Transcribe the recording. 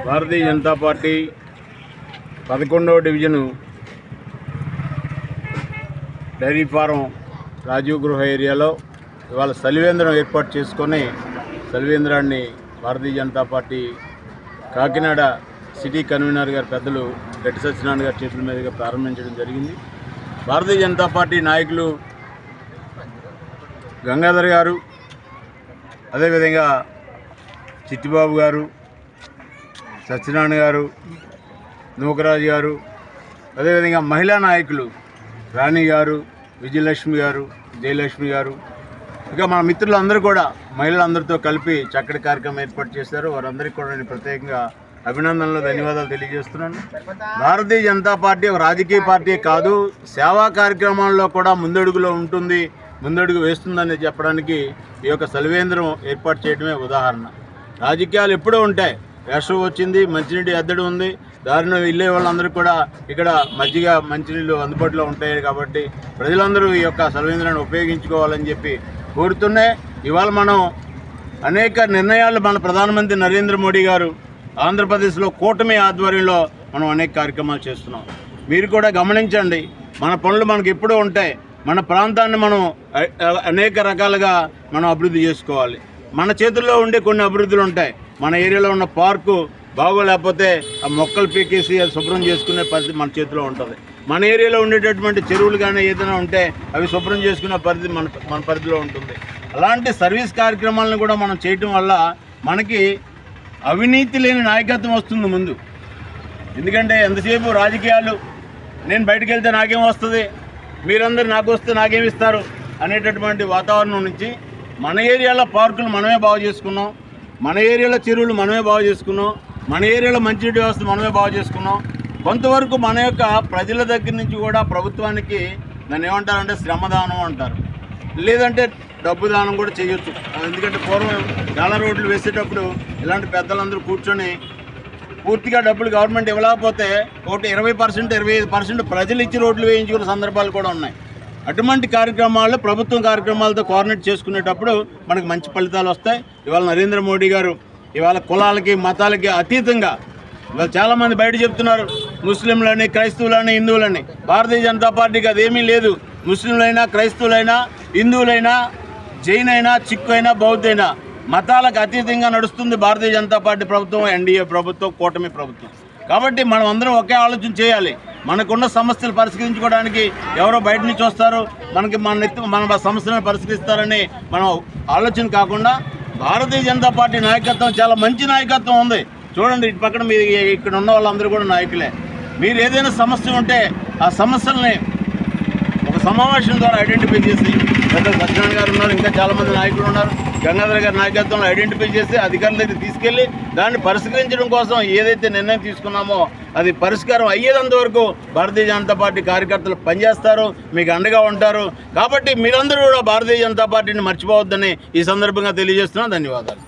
భారతీయ Janata Party 11వ division dairy farm Rajiv గృహ ఏరియాలో ఇవాళ సలివేంద్రం ఏర్పాటు చేసుకొని సలివేంద్రాన్ని Bharatiya Janata Party Kakinada city convener గారు పెద్దలు గట్టి సత్యనారాయణ గారి చేతుల మీదుగా ప్రారంభించడం జరిగింది. భారతీయ జనతా పార్టీ నాయకులు గంగాధర్ గారు, అదేవిధంగా చిట్టిబాబు గారు, సత్యనారాయణ గారు, నూకరాజు గారు, అదేవిధంగా మహిళా నాయకులు రాణి గారు, విజయలక్ష్మి గారు, జయలక్ష్మి గారు, ఇక మన మిత్రులందరూ కూడా మహిళలందరితో కలిపి చక్కటి కార్యక్రమం ఏర్పాటు చేశారు. వారందరికీ కూడా నేను ప్రత్యేకంగా అభినందనలు, ధన్యవాదాలు తెలియజేస్తున్నాను. భారతీయ జనతా పార్టీ ఒక రాజకీయ పార్టీ కాదు, సేవా కార్యక్రమాల్లో కూడా ముందడుగులో ఉంటుంది, ముందడుగు వేస్తుందని చెప్పడానికి ఈ యొక్క సలివేంద్రం ఏర్పాటు చేయడమే ఉదాహరణ. రాజకీయాలు ఎప్పుడూ ఉంటాయి, వేసవి వచ్చింది, మంచినీటి ఎద్దడి ఉంది, దారిన వెళ్ళే వాళ్ళందరూ కూడా ఇక్కడ మజ్జిగ మంచినీళ్ళు అందుబాటులో ఉంటాయి. కాబట్టి ప్రజలందరూ ఈ యొక్క సలివేంద్రాన్ని ఉపయోగించుకోవాలని చెప్పి కోరుతున్నాయి. ఇవాళ మనం అనేక నిర్ణయాలు మన ప్రధానమంత్రి నరేంద్ర మోడీ గారు ఆంధ్రప్రదేశ్లో కూటమి ఆధ్వర్యంలో మనం అనేక కార్యక్రమాలు చేస్తున్నాం. మీరు కూడా గమనించండి, మన పనులు మనకు ఎప్పుడూ ఉంటాయి. మన ప్రాంతాన్ని మనం అనేక రకాలుగా మనం అభివృద్ధి చేసుకోవాలి. మన చేతుల్లో ఉండే కొన్ని అభివృద్ధులు ఉంటాయి. మన ఏరియాలో ఉన్న పార్కు బాగోలేకపోతే ఆ మొక్కలు పీకేసి అది శుభ్రం చేసుకునే పరిస్థితి మన చేతిలో ఉంటుంది. మన ఏరియాలో ఉండేటటువంటి చెరువులు కానీ ఏదైనా ఉంటే అవి శుభ్రం చేసుకునే పరిస్థితి మన పరిధిలో ఉంటుంది. అలాంటి సర్వీస్ కార్యక్రమాలను కూడా మనం చేయటం వల్ల మనకి అవినీతి లేని నాయకత్వం వస్తుంది ముందు. ఎందుకంటే ఎంతసేపు రాజకీయాలు, నేను బయటకు వెళ్తే నాకేం వస్తుంది, మీరందరూ నాకు వస్తే నాకేమి ఇస్తారు అనేటటువంటి వాతావరణం నుంచి మన ఏరియాలో పార్కులు మనమే బాగు చేసుకున్నాం, మన ఏరియాలో చెరువులు మనమే బాగు చేసుకున్నాం, మన ఏరియాలో మంచినీటి వ్యవస్థ మనమే బాగు చేసుకున్నాం. కొంతవరకు మన యొక్క ప్రజల దగ్గర నుంచి కూడా ప్రభుత్వానికి దాన్ని ఏమంటారంటే శ్రమదానం అంటారు, లేదంటే డబ్బు దానం కూడా చేయొచ్చు. ఎందుకంటే పూర్వం చాలా రోడ్లు వేసేటప్పుడు ఇలాంటి పెద్దలందరూ కూర్చొని పూర్తిగా డబ్బులు గవర్నమెంట్ ఇవ్వలేకపోతే ఒకటి 20%, 25% ప్రజలు ఇచ్చి రోడ్లు వేయించుకునే సందర్భాలు కూడా ఉన్నాయి. అటువంటి కార్యక్రమాలు ప్రభుత్వం కార్యక్రమాలతో కోఆర్డినేట్ చేసుకునేటప్పుడు మనకు మంచి ఫలితాలు వస్తాయి. ఇవాళ నరేంద్ర మోడీ గారు ఇవాళ కులాలకి మతాలకి అతీతంగా ఇవాళ చాలామంది బయట చెప్తున్నారు, ముస్లింలని, క్రైస్తవులని, హిందువులని. భారతీయ జనతా పార్టీకి అదేమీ లేదు. ముస్లింలైనా, క్రైస్తవులైనా, హిందువులైనా, జైన్ అయినా, సిక్కు అయినా, బౌద్ధ అయినా మతాలకు అతీతంగా నడుస్తుంది భారతీయ జనతా పార్టీ ప్రభుత్వం, ఎన్డీఏ ప్రభుత్వం, కూటమి ప్రభుత్వం. కాబట్టి మనం అందరం ఒకే ఆలోచన చేయాలి. మనకున్న సమస్యలు పరిష్కరించుకోవడానికి ఎవరో బయట నుంచి వస్తారు, మన సమస్యలను పరిష్కరిస్తారని మనం ఆలోచన కాకుండా భారతీయ జనతా పార్టీ నాయకత్వం చాలా మంచి నాయకత్వం ఉంది. చూడండి, ఇటు పక్కన మీరు ఇక్కడ ఉన్న వాళ్ళందరూ కూడా నాయకులే. మీరు ఏదైనా సమస్య ఉంటే ఆ సమస్యల్ని ఒక సమావేశం ద్వారా ఐడెంటిఫై చేసి, పెద్ద సత్యనారాయణ గారు ఉన్నారు, ఇంకా చాలామంది నాయకులు ఉన్నారు, గంగాధర్ గారి నాయకత్వంలో ఐడెంటిఫై చేసి అధికారుల దగ్గర తీసుకెళ్ళి దాన్ని పరిష్కరించడం కోసం ఏదైతే నిర్ణయం తీసుకున్నామో అది పరిష్కారం అయ్యేంత వరకు భారతీయ జనతా పార్టీ కార్యకర్తలు పనిచేస్తారు, మీకు అండగా ఉంటారు. కాబట్టి మీరందరూ కూడా భారతీయ జనతా పార్టీని మర్చిపోవద్దని ఈ సందర్భంగా తెలియజేస్తున్నాను. ధన్యవాదాలు.